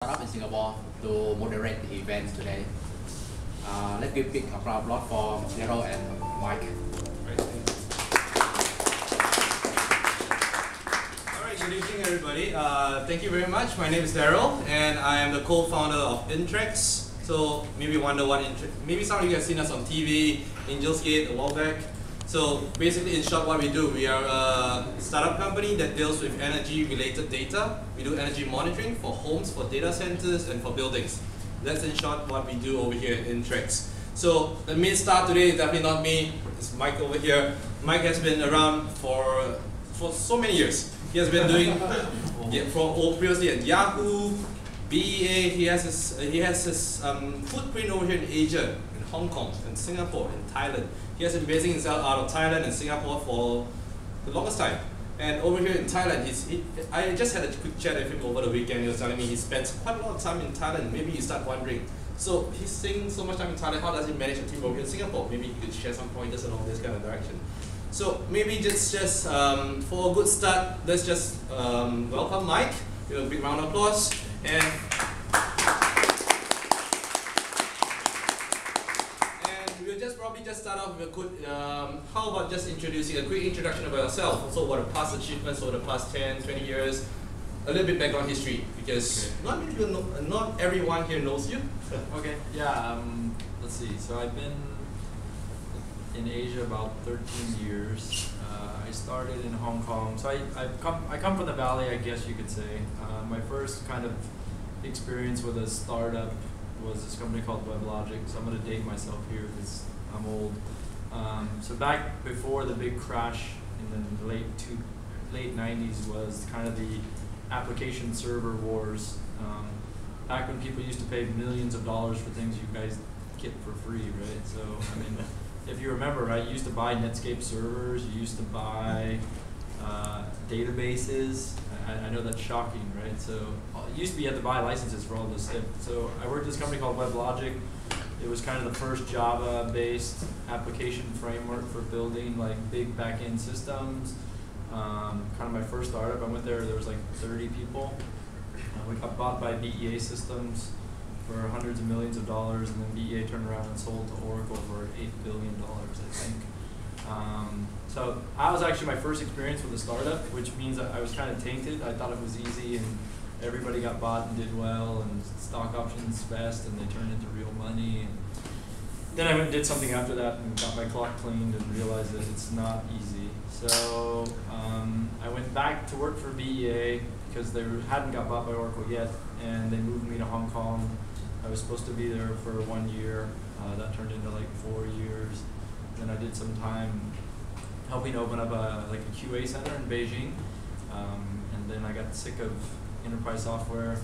Startup in Singapore to moderate the event today. Let's give big applause for Daryl and Mike. Alright, good evening everybody. Thank you very much. My name is Daryl and I am the co-founder of Intrex. So maybe you wonder what maybe some of you have seen us on TV, Angels Gate a while back. So basically, in short, what we do, we are a startup company that deals with energy-related data. We do energy monitoring for homes, for data centers, and for buildings. That's in short what we do over here at Intrex. So the main star today is definitely not me. It's Mike over here. Mike has been around for so many years. He has been doing previously at Yahoo, BEA. He has his footprint over here in Asia, in Hong Kong, in Singapore, in Thailand. He has been basing himself out of Thailand and Singapore for the longest time. And over here in Thailand, I just had a quick chat with him over the weekend. He was telling me he spends quite a lot of time in Thailand. Maybe you start wondering, so he's staying so much time in Thailand, how does he manage a team over here in Singapore? Maybe he could share some pointers along this kind of direction. So maybe just for a good start, let's just welcome Mike. Give a big round of applause. And probably just start off with a good, how about just introducing a quick introduction about yourself, also what the past achievements over the past 10, 20 years, a little bit background history, because not many people know, not everyone here knows you. Okay, yeah, let's see, so I've been in Asia about 13 years. I started in Hong Kong, so I come from the Valley, I guess you could say. My first kind of experience with a startup was this company called WebLogic, so I'm going to date myself here because I'm old. So back before the big crash in the late 90s was kind of the application server wars. Back when people used to pay millions of dollars for things you guys get for free, right? So I mean, if you remember, right, you used to buy Netscape servers, you used to buy databases. I know that's shocking, right? So it used to be you had to buy licenses for all this stuff. So I worked at this company called WebLogic. It was kind of the first Java-based application framework for building like big back-end systems. Kind of my first startup. I went there was like 30 people. We got bought by BEA Systems for hundreds of millions of dollars, and then BEA turned around and sold to Oracle for $8 billion, I think. So that was actually my first experience with a startup, which means that I was kind of tainted. I thought it was easy and everybody got bought and did well and stock options vest and they turned into real money. And then I went and did something after that and got my clock cleaned and realized that it's not easy. So I went back to work for BEA because they hadn't got bought by Oracle yet, and they moved me to Hong Kong. I was supposed to be there for 1 year. That turned into like 4 years. Then I did some time helping open up a QA center in Beijing, and then I got sick of enterprise software,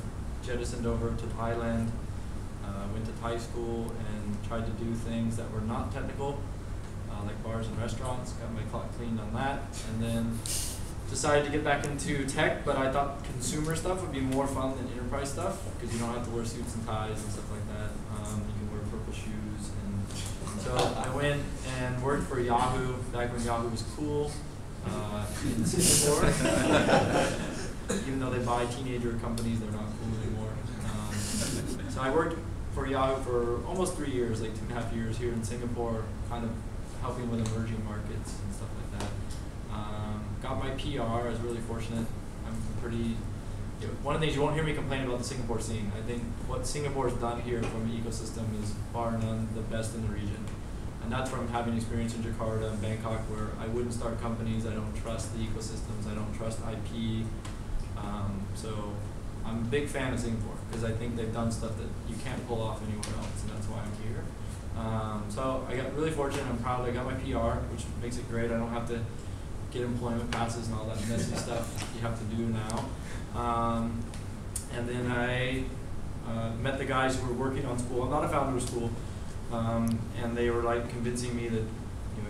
jettisoned over to Thailand, went to Thai school and tried to do things that were not technical, like bars and restaurants, got my clock cleaned on that, and then decided to get back into tech, but I thought consumer stuff would be more fun than enterprise stuff, because you don't have to wear suits and ties and stuff like that. You can wear purple shoes. So I went and worked for Yahoo, back when Yahoo was cool, in Singapore. Even though they buy teenager companies, they're not cool anymore. So I worked for Yahoo for almost 3 years, like 2.5 years here in Singapore, kind of helping with emerging markets and stuff like that. Got my PR, I was really fortunate. I'm pretty, one of the things you won't hear me complain about the Singapore scene. I think what Singapore's done here from an ecosystem is bar none the best in the region. And that's from having experience in Jakarta and Bangkok, where I wouldn't start companies, I don't trust the ecosystems, I don't trust IP. So I'm a big fan of Singapore, because I think they've done stuff that you can't pull off anywhere else, and that's why I'm here. So I got really fortunate, I'm proud I got my PR, which makes it great. I don't have to get employment passes and all that messy stuff you have to do now. And then I met the guys who were working on Spool. I'm not a founder of Spool, and they were like convincing me that,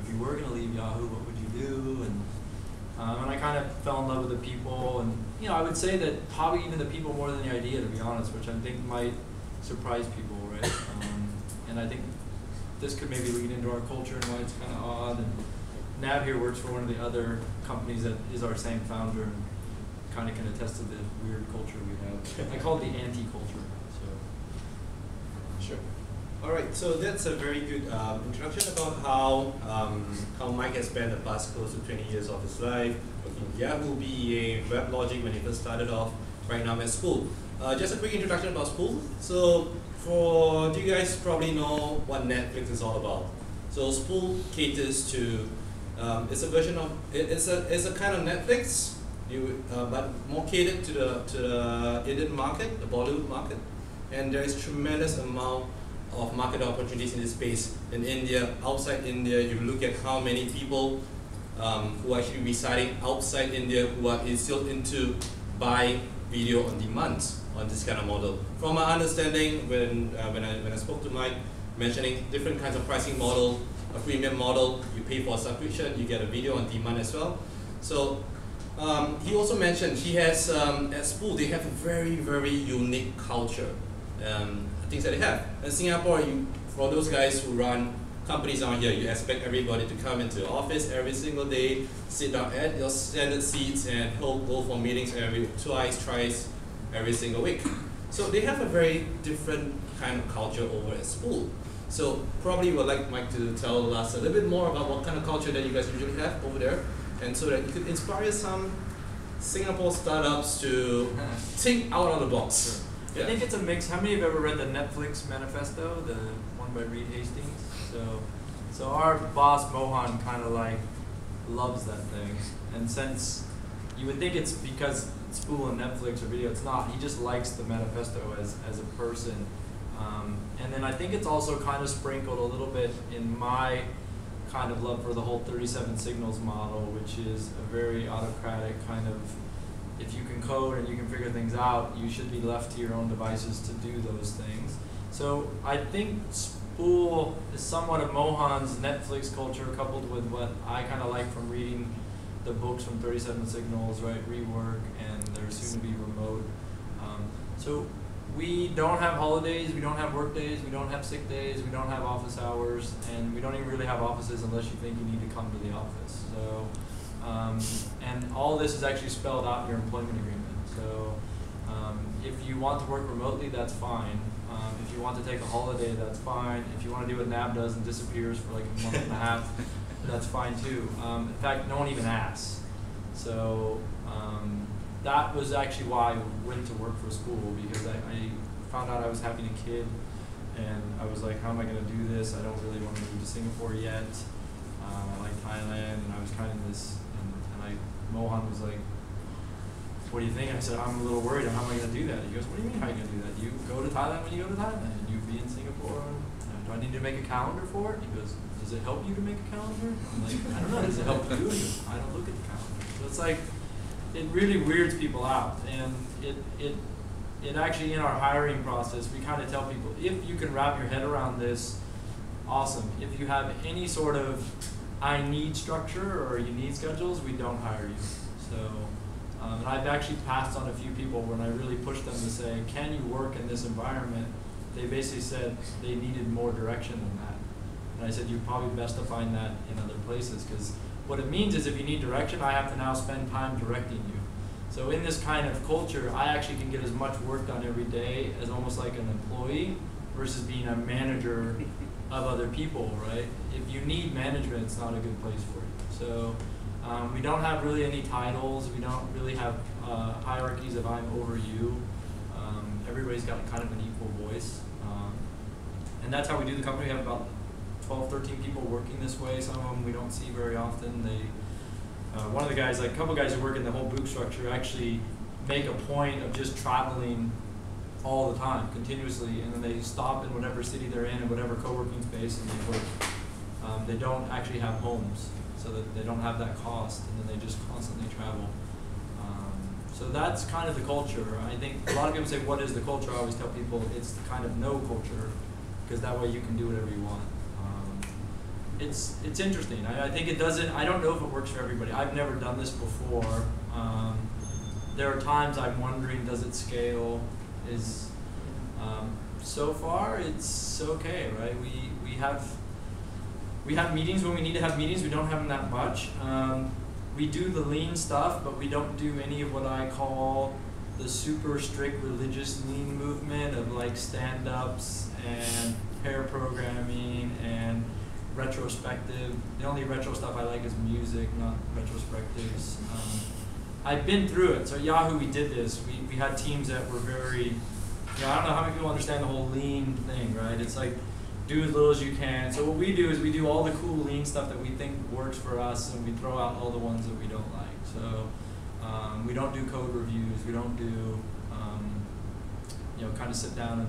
if you were going to leave Yahoo, what would you do? And I kind of fell in love with the people, and I would say that probably even the people more than the idea, to be honest, which I think might surprise people, right? And I think this could maybe lead into our culture and why it's kind of odd. And Nav here works for one of the other companies that is our same founder. And kind of can attest to the weird culture we have. I call it the anti-culture. Sure. All right, so that's a very good introduction about how Mike has spent the past close to 20 years of his life working at Yahoo, BEA, WebLogic when he first started off, right now at Spool. Just a quick introduction about Spool. So, do you guys probably know what Netflix is all about? So Spool caters to, it's a version of, it's a kind of Netflix, but more catered to the Indian market, the Bollywood market. And there is tremendous amount of market opportunities in this space in India, outside India. You look at how many people who are actually residing outside India who are still into buy video on demand on this kind of model. From my understanding, when I spoke to Mike, mentioning different kinds of pricing model, a premium model, you pay for a subscription, you get a video on demand as well. So he also mentioned he has at Spool they have a very, very unique culture. Things that they have. In Singapore, for those guys who run companies out here, you expect everybody to come into the office every single day, sit down at your standard seats, and go for meetings thrice every single week. So they have a very different kind of culture over at Spool. So probably would like Mike to tell us a little bit more about what kind of culture that you guys usually have over there, and so that you could inspire some Singapore startups to think out of the box. I think it's a mix. How many have ever read the Netflix manifesto, the one by Reed Hastings? So our boss Mohan kind of like loves that thing, and since you would think it's because Spool and Netflix or video, it's not. He just likes the manifesto as a person, and then I think it's also kind of sprinkled a little bit in my kind of love for the whole 37 signals model, which is a very autocratic kind of. If you can code and you can figure things out, you should be left to your own devices to do those things. So I think Spool is somewhat of Mohan's Netflix culture coupled with what I kind of like from reading the books from 37 Signals, right, Rework, and their soon-to-be Remote. So we don't have holidays, we don't have work days, we don't have sick days, we don't have office hours, and we don't even really have offices unless you think you need to come to the office. So. And all this is actually spelled out in your employment agreement. So if you want to work remotely, that's fine. If you want to take a holiday, that's fine. If you want to do what NAB does and disappears for like a month and a half, that's fine too. In fact, no one even asks. So that was actually why I went to work for Spool, because I found out I was having a kid, and I was like, how am I going to do this? I don't really want to move to Singapore yet. I like Thailand, and I was kind of this. Mohan was like, what do you think? I said, I'm a little worried. How am I going to do that? He goes, what do you mean how are you going to do that? You go to Thailand when you go to Thailand. You be in Singapore. Do I need to make a calendar for it? He goes, does it help you to make a calendar? I'm like, I don't know. Does it help you? He goes, I don't look at the calendar. So it's like, it really weirds people out. And it actually, in our hiring process, we kind of tell people, if you can wrap your head around this, awesome. If you have any sort of I need structure or you need schedules, we don't hire you. So, and I've actually passed on a few people when I really pushed them to say, can you work in this environment? They basically said they needed more direction than that. And I said, you're probably best to find that in other places, because what it means is if you need direction, I have to now spend time directing you. So in this kind of culture, I actually can get as much work done every day as almost like an employee versus being a manager of other people, right? If you need management, it's not a good place for you. So we don't have really any titles. We don't really have hierarchies of I'm over you. Everybody's got kind of an equal voice. And that's how we do the company. We have about 12, 13 people working this way. Some of them we don't see very often. One of the guys, like a couple guys who work in the whole boot structure, actually make a point of just traveling all the time, continuously, and then they stop in whatever city they're in whatever co-working space, and they work. They don't actually have homes, so that they don't have that cost, and then they just constantly travel. So that's kind of the culture. I think a lot of people say, what is the culture? I always tell people it's kind of no culture, because that way you can do whatever you want. It's interesting. I think it doesn't, I don't know if it works for everybody. I've never done this before. There are times I'm wondering, does it scale? So far it's okay, right? We have meetings when we need to have meetings. We don't have them that much. we do the lean stuff, but we don't do any of what I call the super strict religious lean movement of like stand-ups and pair programming and retrospective. The only retro stuff I like is music, not retrospectives. I've been through it. So at Yahoo, we did this. We had teams that were very, I don't know how many people understand the whole lean thing, right? It's like, do as little as you can. So what we do is we do all the cool lean stuff that we think works for us, and we throw out all the ones that we don't like. So we don't do code reviews. We don't do, kind of sit down and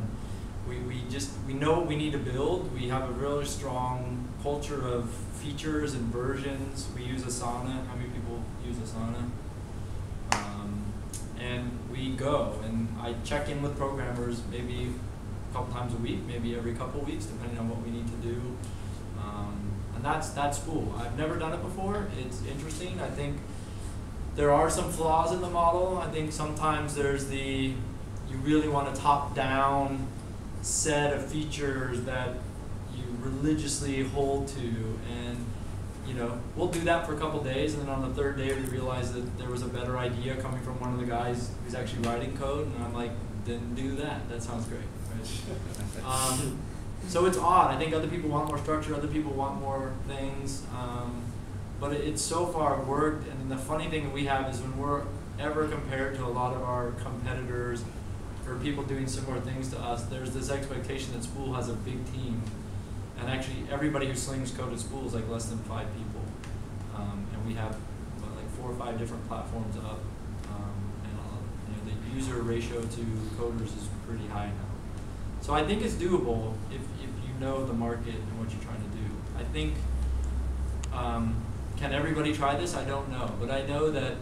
we know what we need to build. We have a really strong culture of features and versions. We use Asana. How many people use Asana? And we go, and I check in with programmers maybe a couple times a week, maybe every couple weeks, depending on what we need to do. And that's cool. I've never done it before. It's interesting. I think there are some flaws in the model. I think sometimes there's you really want a top-down set of features that you religiously hold to, and we'll do that for a couple days, and then on the third day we realize that there was a better idea coming from one of the guys who's actually writing code, and I'm like, then do that. That sounds great. Right? So it's odd. I think other people want more structure, other people want more things, but it's so far worked. And the funny thing that we have is when we're ever compared to a lot of our competitors or people doing similar things to us, there's this expectation that Spool has a big team. And actually, everybody who slings code at Spool is like less than 5 people. And we have like 4 or 5 different platforms up. And the user ratio to coders is pretty high now. So I think it's doable if you know the market and what you're trying to do. I think, can everybody try this? I don't know. But I know that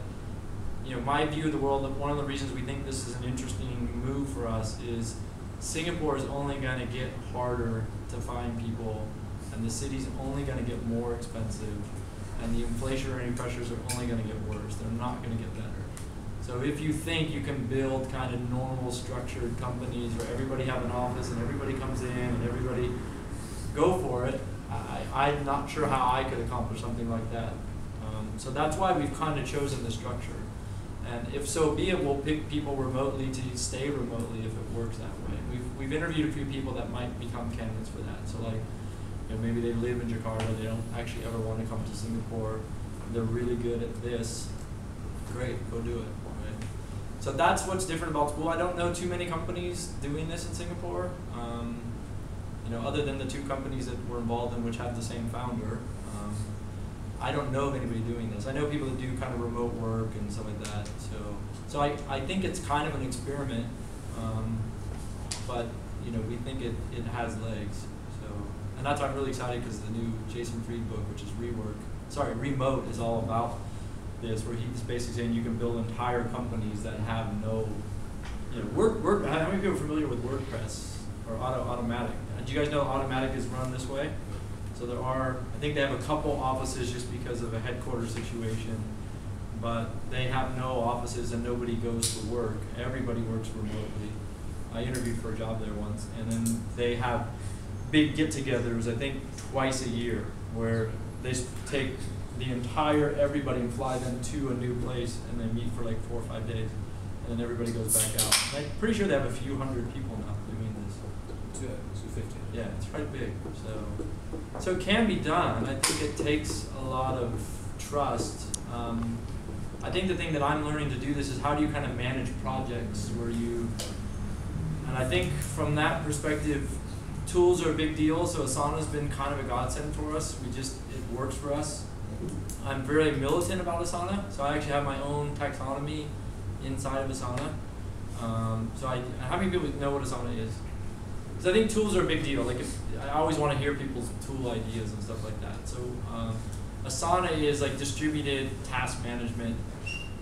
my view of the world, one of the reasons we think this is an interesting move for us is Singapore is only going to get harder to find people, and the city's only going to get more expensive, and the inflationary pressures are only going to get worse. They're not going to get better. So if you think you can build kind of normal structured companies where everybody have an office and everybody comes in and everybody go for it, I'm not sure how I could accomplish something like that. So that's why we've kind of chosen the structure. And if so be it, we'll pick people remotely to stay remotely if it works that way. We've interviewed a few people that might become candidates for that. So like, maybe they live in Jakarta, they don't actually ever want to come to Singapore, they're really good at this. Great, go do it. Right? So that's what's different about Spool. I don't know too many companies doing this in Singapore, other than the 2 companies that we're involved in which have the same founder. I don't know of anybody doing this. I know people that do kind of remote work and stuff like that. So I think it's kind of an experiment, but we think it has legs. And that's why I'm really excited, because the new Jason Fried book, which is Remote, is all about this, where he's basically saying you can build entire companies that have no, how many people are familiar with WordPress or Automatic? Do you guys know Automatic is run this way? So I think they have a couple offices just because of a headquarters situation, but they have no offices and nobody goes to work. Everybody works remotely. I interviewed for a job there once, and then they have big get-togethers, I think twice a year, where they take the entire everybody and fly them to a new place, and they meet for like 4 or 5 days, and then everybody goes back out. I'm pretty sure they have a few hundred people now doing this. 250. Yeah, it's quite big. So it can be done. I think it takes a lot of trust. I think the thing that I'm learning to do this is how do you kind of manage projects and I think from that perspective, tools are a big deal. So Asana's been kind of a godsend for us. It works for us. I'm very militant about Asana, so I actually have my own taxonomy inside of Asana. How many people know what Asana is? Because I think tools are a big deal. Like I always want to hear people's tool ideas and stuff like that. So Asana is like distributed task management,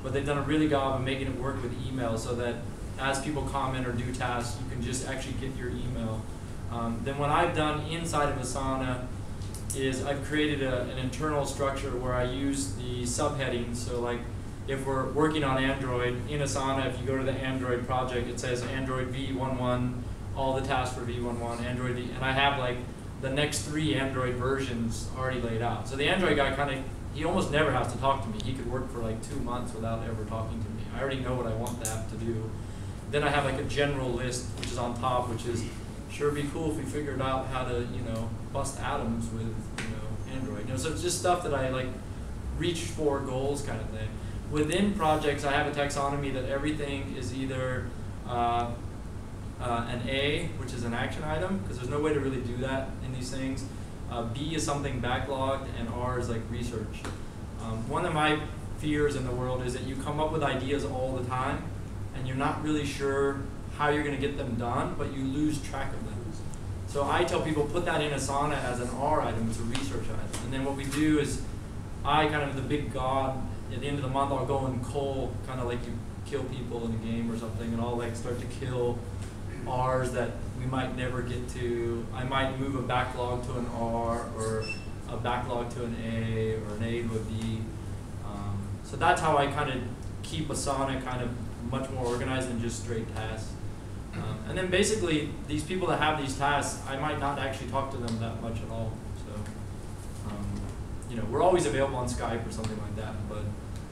but they've done a really good job of making it work with email, so that as people comment or do tasks, you can just actually get your email. Then what I've done inside of Asana is I've created an internal structure where I use the subheadings. So like if we're working on Android, in Asana, if you go to the Android project, it says Android V11, all the tasks for V11, Android V, and I have like the next 3 Android versions already laid out. So the Android guy kind of he almost never has to talk to me. He could work for like 2 months without ever talking to me. I already know what I want the app to do. Then I have like a general list, which is on top, which is, sure it'd be cool if we figured out how to, bust atoms with, Android. So it's just stuff that I like reach for goals kind of thing. Within projects, I have a taxonomy that everything is either an A, which is an action item, because there's no way to really do that in these things. B is something backlogged, and R is like research. One of my fears in the world is that you come up with ideas all the time, and you're not really sure how you're going to get them done, but you lose track of them. So I tell people, put that in Asana as an R item, it's a research item. And then what we do is, I kind of the big god, at the end of the month I'll go and cull, kind of like you kill people in a game or something, and I'll like start to kill R's that we might never get to. I might move a backlog to an R, or a backlog to an A, or an A to a B. So that's how I kind of keep Asana kind of much more organized than just straight tasks. And then basically, these people that have these tasks, I might not actually talk to them that much at all. So, we're always available on Skype or something like that, but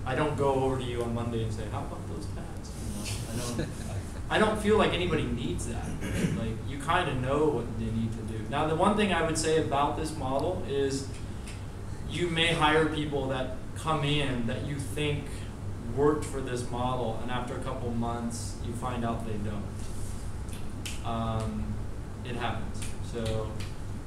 I don't go over to you on Monday and say, how about those tasks? I don't feel like anybody needs that. Like, you kind of know what they need to do. Now, the one thing I would say about this model is you may hire people that come in that you think worked for this model, and after a couple months, you find out they don't. It happens. So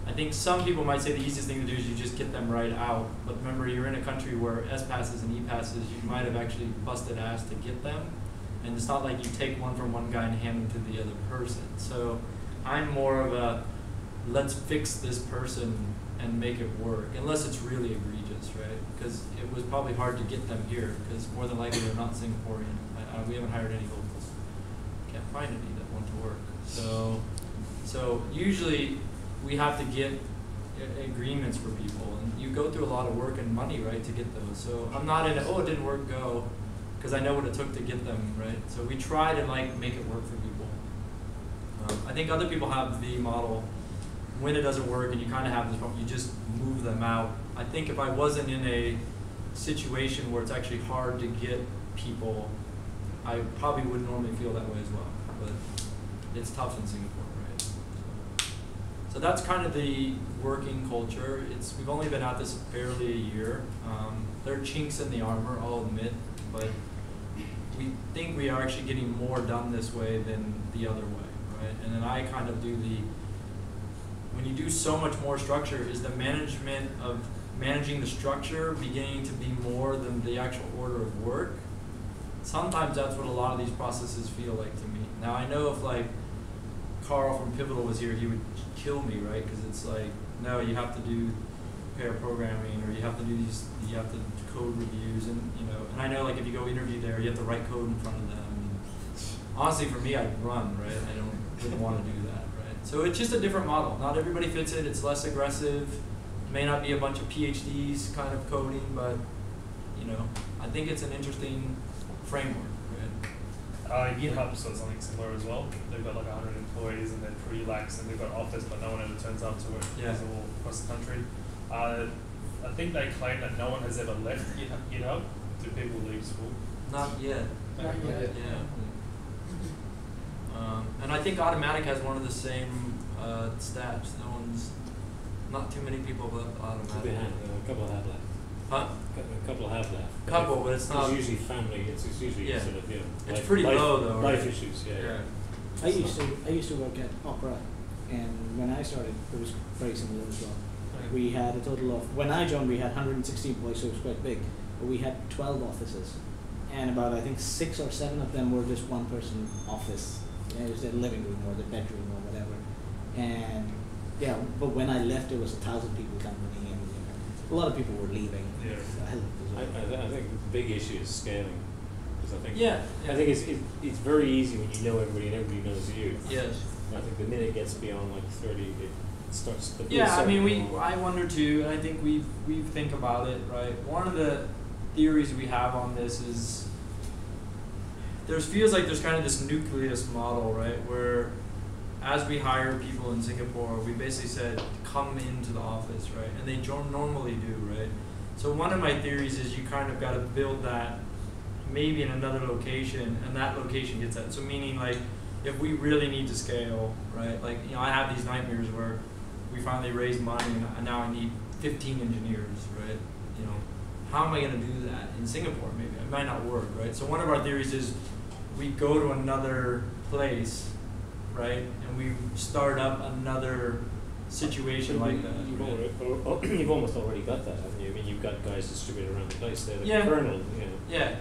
I think some people might say the easiest thing to do is you just get them right out. But remember, you're in a country where S-passes and E-passes, you might have actually busted ass to get them. And it's not like you take one from one guy and hand them to the other person. So I'm more of a, let's fix this person and make it work, unless it's really egregious, right? Because it was probably hard to get them here, because more than likely they're not Singaporean. We haven't hired any locals. Can't find any that want to work. So usually we have to get agreements for people, and you go through a lot of work and money, right, to get those. So I'm not in it, oh, it didn't work, go, because I know what it took to get them, right? So we try to like make it work for people. I think other people have the model, when it doesn't work and you kind of have this problem, you just move them out. I think if I wasn't in a situation where it's actually hard to get people, I probably wouldn't normally feel that way as well. But it's tough in Singapore, right? So that's kind of the working culture. We've only been at this barely a year. There are chinks in the armor, I'll admit, but we think we are actually getting more done this way than the other way, right? And then I kind of do when you do so much more structure, is the management of managing the structure beginning to be more than the actual order of work? Sometimes that's what a lot of these processes feel like to me. Now I know if like Carl from Pivotal was here, he would kill me, right? Because it's like, no, you have to do pair programming, or you have to do you have to code reviews, and and I know like if you go interview there, you have to write code in front of them. And honestly, for me, I'd run, right? Wouldn't want to do that, right? So it's just a different model. Not everybody fits it. It's less aggressive. May not be a bunch of PhDs kind of coding, but I think it's an interesting framework. Right? GitHub's got something similar as well. They've got like 100 employees and they're pretty lax, and they've got office, but no one ever turns up to it. Yeah. It's all across the country. I think they claim that no one has ever left GitHub. Do people leave school? Not yet. Not yet. Yeah. And I think Automatic has one of the same stats. Not too many people have left Automatic. A couple have left. Huh? A couple have left. Couple, but it's not. It's usually family. It's usually sort of It's pretty low though. Life right? issues. Yeah. I used to work at Opera, and when I started, it was very similar as well. We had a total of, when I joined, we had 160 employees, so it was quite big. But we had 12 offices, and about I think 6 or 7 of them were just one person office. It was their living room or their bedroom or whatever. And yeah, but when I left, it was 1,000 people company, and a lot of people were leaving. Yeah. I left as well. I think the big issue is scaling, because I think Yeah. I think it's very easy when you know everybody and everybody knows you. Yes. I think the minute it gets beyond like 30, it starts. The Yeah, I mean, circle. I wonder too, and I think we think about it, right? One of the theories we have on this is feels like there's kind of this nucleus model, right? Where as we hire people in Singapore, we basically said, come into the office, right? And they normally do, right? So one of my theories is you kind of got to build that maybe in another location, and that location gets that. So meaning like, if we really need to scale, right? Like, you know, I have these nightmares where we finally raise money and now I need 15 engineers, right? You know, how am I going to do that in Singapore? Maybe it might not work, right? So one of our theories is we go to another place, right, and we start up another situation like that. You've almost already got that, haven't you? I mean, you've got guys distributed around the place. They're the Yeah. kernel, you know. Yeah,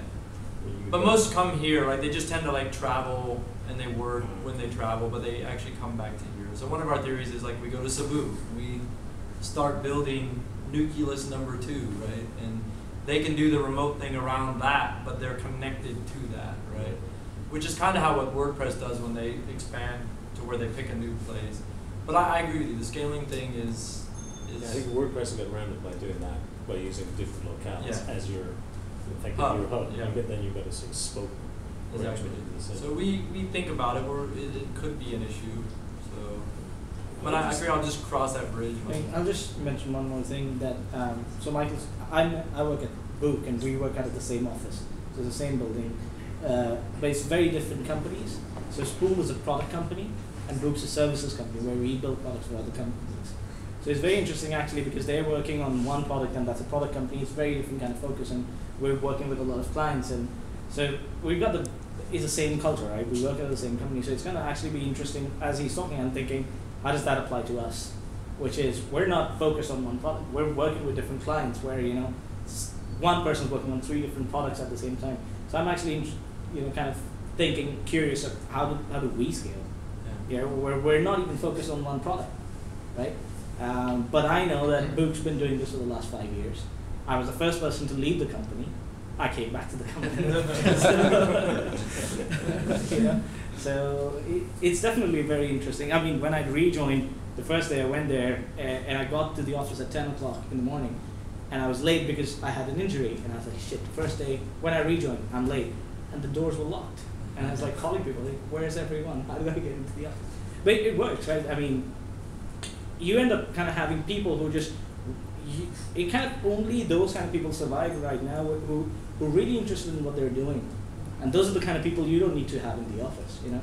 You've but got- most come here, like they just tend to like travel and they work when they travel, but they actually come back to here. So one of our theories is like we go to Cebu, we start building nucleus number 2, right? And they can do the remote thing around that, but they're connected to that, right? Which is kind of how what WordPress does when they expand to where they pick a new place. But I agree with you, the scaling thing is Yeah, I think WordPress will get around it by doing that, by using different locales Yeah. as your, effectively Hub, your hub. yeah. But then you've got a sort of spoke Exactly. arrangement in the center. So we think about it, or it could be an issue. So, but I agree. I'll just cross that bridge. I'll just mention one more thing that so Michael's I work at Book and we work out of the same office, so the same building, but it's very different companies. So Spool is a product company and Book's a services company where we build products for other companies. So it's very interesting actually because they're working on one product and that's a product company. It's very different kind of focus and we're working with a lot of clients, and so we've got it's the same culture, right? We work at the same company, so it's going to actually be interesting as he's talking. I'm thinking, how does that apply to us? Which is, we're not focused on one product. We're working with different clients where, you know, one person's working on 3 different products at the same time. So I'm actually, you know, kind of thinking, curious of how do we scale? Yeah. You know, we're not even focused on one product, right? But I know that Book's been doing this for the last 5 years. I was the first person to leave the company. I came back to the company. You know? So it's definitely very interesting. I mean, when I rejoined, the first day I went there, and I got to the office at 10 o'clock in the morning, and I was late because I had an injury, and I was like, shit, first day, when I rejoined, I'm late, and the doors were locked. And I was like calling people, like, where's everyone? How do I get into the office? But it works, right? I mean, you end up kind of having people who just, it kind of only those kind of people survive right now who are really interested in what they're doing. And those are the kind of people you don't need to have in the office, you know.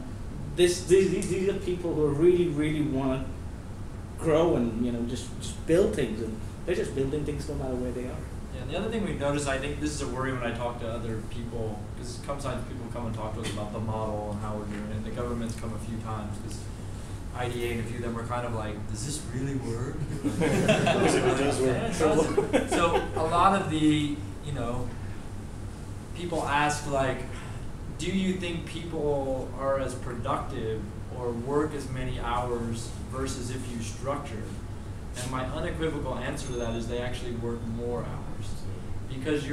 These are people who really want to grow and, you know, just build things, and they're just building things no matter where they are. Yeah, and the other thing we've noticed, I think this is a worry when I talk to other people, because sometimes people come and talk to us about the model and how we're doing it. The government's come a few times, because IDA and a few of them were kind of like, does this really work? Because if it does work, Yeah, it trouble. does. So a lot of the, you know, people ask like, do you think people are as productive or work as many hours versus if you structure? And my unequivocal answer to that is they actually work more hours. Because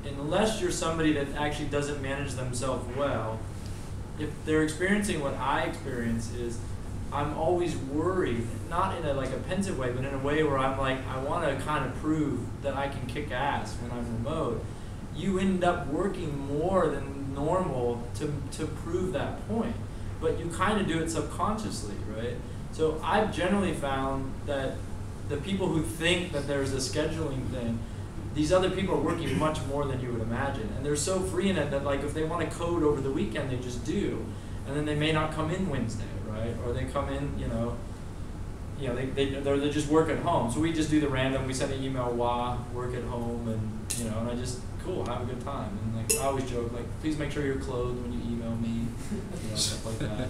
unless you're somebody that actually doesn't manage themselves well, if they're experiencing what I experience is, I'm always worried, not in a like a pensive way, but in a way where I'm like, I want to kind of prove that I can kick ass when I'm remote. You end up working more than normal to prove that point, but you kind of do it subconsciously, right? So I've generally found that the people who think that there's a scheduling thing, these other people are working much more than you would imagine, and they're so free in it that like if they want to code over the weekend, they just do, and then they may not come in Wednesday, right? Or they come in, they just work at home. So we just do the random. We send an email, work at home, and and I just cool, have a good time. And like I always joke, like please make sure you're clothed when you email me, stuff like that. It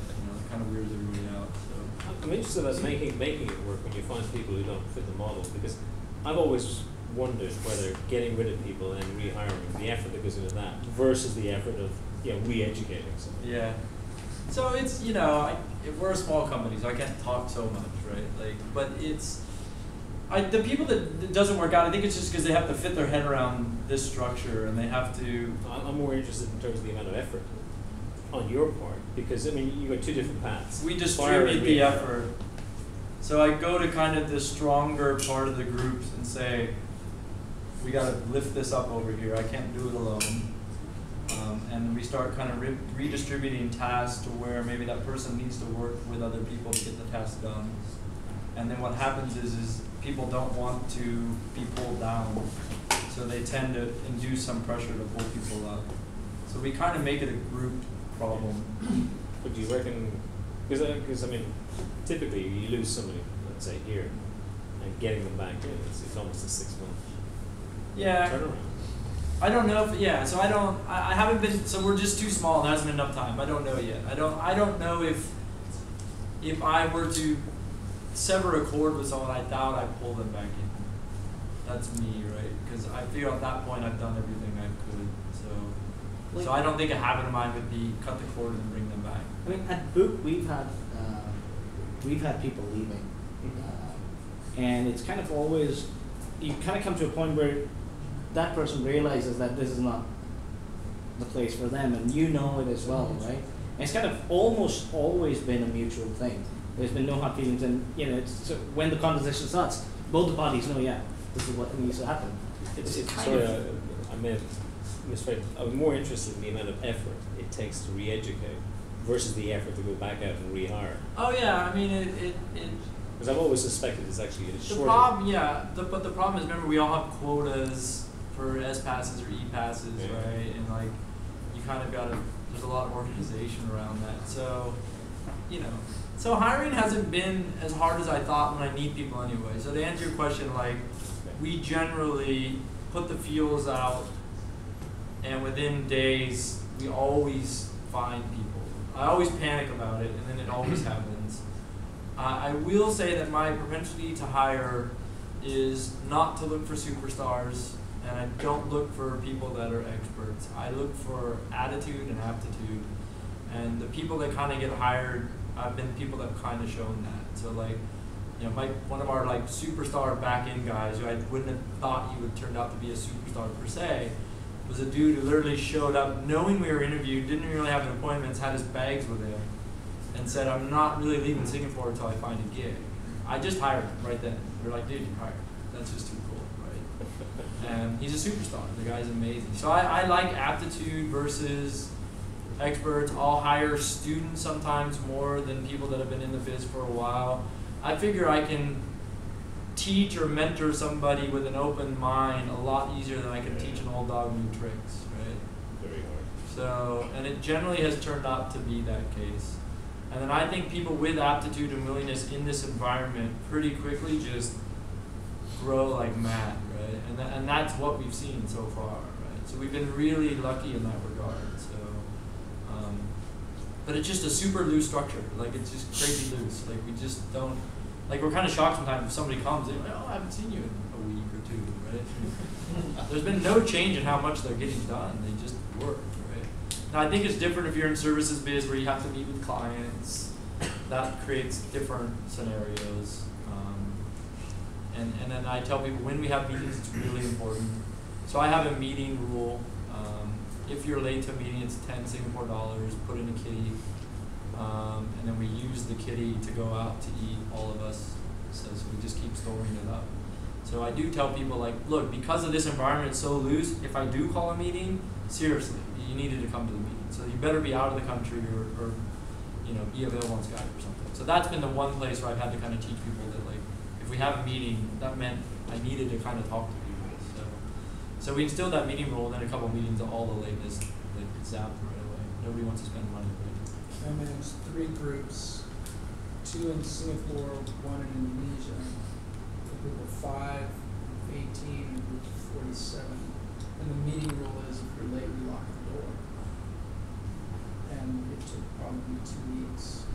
kind of weirds everybody out. So. I'm interested in making it work when you find people who don't fit the model, because I've always wondered whether getting rid of people and rehiring, the effort that goes into that versus the effort of re-educating someone. Yeah. So it's we're a small company, so I can't talk so much, right? Like, but the people that it doesn't work out, I think it's just because they have to fit their head around this structure, and they have to. I'm more interested in terms of the amount of effort on your part, because I mean you've got 2 different paths. We Fire distribute and the rehire. effort. So I go to kind of the stronger part of the groups and say, we got to lift this up over here. I can't do it alone. And we start kind of redistributing tasks to where maybe that person needs to work with other people to get the task done. And then what happens is people don't want to be pulled down. So they tend to induce some pressure to pull people up. So we kind of make it a group problem. But do you reckon, because I mean, typically you lose somebody, let's say here, and getting them back in, it's almost a 6 month Yeah. turnaround. I don't know if, yeah, so I haven't been, so we're just too small, there hasn't been enough time, I don't know yet. I don't know if I were to sever a cord with someone, I doubt I'd pull them back in. That's me, right? Because I feel at that point I've done everything I could, so I don't think a habit of mine would be cut the cord and bring them back. I mean, at Book we've had people leaving, and it's kind of always, you kind of come to a point where that person realizes that this is not the place for them, and you know it as well, right? And it's kind of almost always been a mutual thing. There's been no hard feelings, and you know, so when the conversation starts, both the parties know, yeah, this is what needs to happen. It's kind Sorry, of, I meant misread. I'm more interested in the amount of effort it takes to re-educate versus the effort to go back out and rehire. Oh yeah, I mean it Because I've always suspected it's actually a the shorter. problem, yeah, but the problem is, remember, we all have quotas for S passes or E passes, Yeah. right? And like, you kind of gotta, there's a lot of organization around that. So, you know, so hiring hasn't been as hard as I thought when I need people anyway. So to answer your question, like, we generally put the feelers out, and within days, we always find people. I always panic about it, and then it always happens. I will say that my propensity to hire is not to look for superstars, and I don't look for people that are experts. I look for attitude and aptitude, and the people that kind of get hired, I've been people that kind of shown that. So like, you know, one of our like superstar back-end guys, who I wouldn't have thought he would turn out to be a superstar per se, was a dude who literally showed up knowing we were interviewed, didn't really have an appointment, had his bags with him, and said, I'm not really leaving Singapore until I find a gig. I just hired him right then. We were like, dude, you're hired. That's just too cool, right? And he's a superstar. The guy's amazing. So I like aptitude versus experts. I'll hire students sometimes more than people that have been in the biz for a while. I figure I can teach or mentor somebody with an open mind a lot easier than I can teach an old dog new tricks, right? Very hard. So, and it generally has turned out to be that case. And then I think people with aptitude and willingness in this environment pretty quickly just grow like mad, right? And that's what we've seen so far, right? So we've been really lucky in that regard. So, but it's just a super loose structure. Like, it's just crazy loose. Like, we just don't, like, we're kind of shocked sometimes if somebody comes and like, oh, I haven't seen you in a week or two, right? There's been no change in how much they're getting done. They just work, right? Now, I think it's different if you're in services biz where you have to meet with clients. That creates different scenarios. And then I tell people when we have meetings, it's really important. So I have a meeting rule. If you're late to a meeting, it's 10 Singapore dollars, put in a kitty. And then we use the kitty to go out to eat, all of us. So we just keep storing it up. So I do tell people, like, look, because of this environment, it's so loose, if I do call a meeting, seriously, you needed to come to the meeting. So you better be out of the country or you know, be available on Skype or something. So that's been the one place where I've had to kind of teach people that, like, if we have a meeting, that meant I needed to kind of talk to people. So we instilled that meeting rule, and then a couple of meetings, all the lateness, like, zapped right away. Nobody wants to spend money. I managed 3 groups, 2 in Singapore, 1 in Indonesia, a group of 5, 18, and a group of 47. And the meeting rule is if you're late, we lock the door. And it took probably 2 weeks,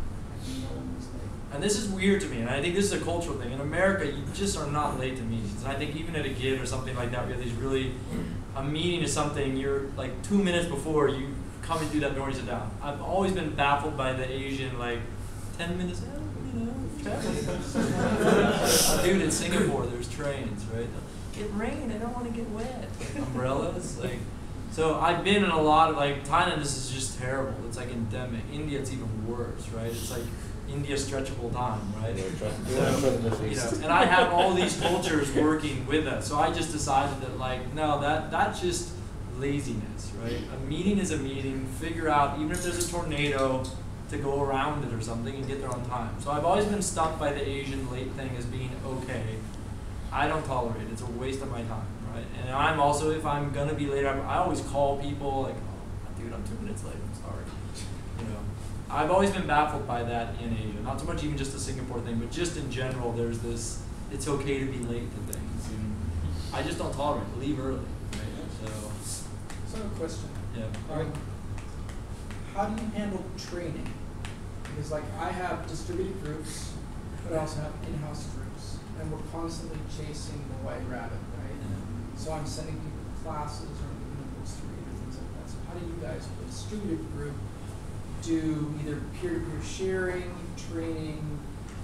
and no one was late. And this is weird to me, and I think this is a cultural thing. In America, you just are not late to meetings. And I think even at a gig or something like that, where these really, a meeting is something you're like 2 minutes before you coming through that door and sit down. I've always been baffled by the Asian, like, 10 minutes, you know, dude, in Singapore, there's trains, right? It rained, I don't want to get wet. Umbrellas, like, so I've been in a lot of, like, Thailand, this is just terrible. It's like endemic. India, it's even worse, right? It's like India stretchable time, right? So, you know, and I have all these cultures working with us, so I just decided that, like, no, that's just laziness, right? A meeting is a meeting. Figure out, even if there's a tornado, to go around it or something and get there on time. So I've always been stuck by the Asian late thing as being okay. I don't tolerate it. It's a waste of my time, right? And I'm also, if I'm gonna be late, I always call people like, oh, dude, I'm 2 minutes late, I'm sorry. You know, I've always been baffled by that in Asia. Not so much even just the Singapore thing, but just in general, there's this, it's okay to be late to things. And I just don't tolerate it. Leave early, right? So I have a question. yeah. How do you handle training? Because like I have distributed groups, but I also have in-house groups, and we're constantly chasing the white rabbit, right? So I'm sending people to classes or books to read or things like that. So how do you guys, with a distributed group, do either peer-to-peer sharing, training?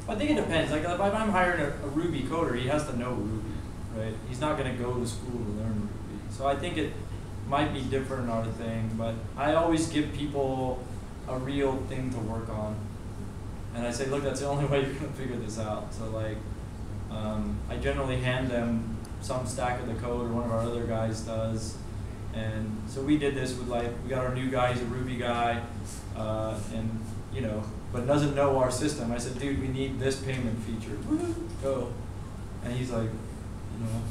I think it depends. Like if I'm hiring a Ruby coder, he has to know Ruby, right? He's not going to go to school to learn Ruby. So I think it might be different on a thing, but I always give people a real thing to work on. And I say, look, that's the only way you're going to figure this out. So like, I generally hand them some stack of the code, or one of our other guys does. And so we did this with like, we got our new guy, he's a Ruby guy, and you know, but doesn't know our system. I said, dude, we need this payment feature. Go. And he's like, you know,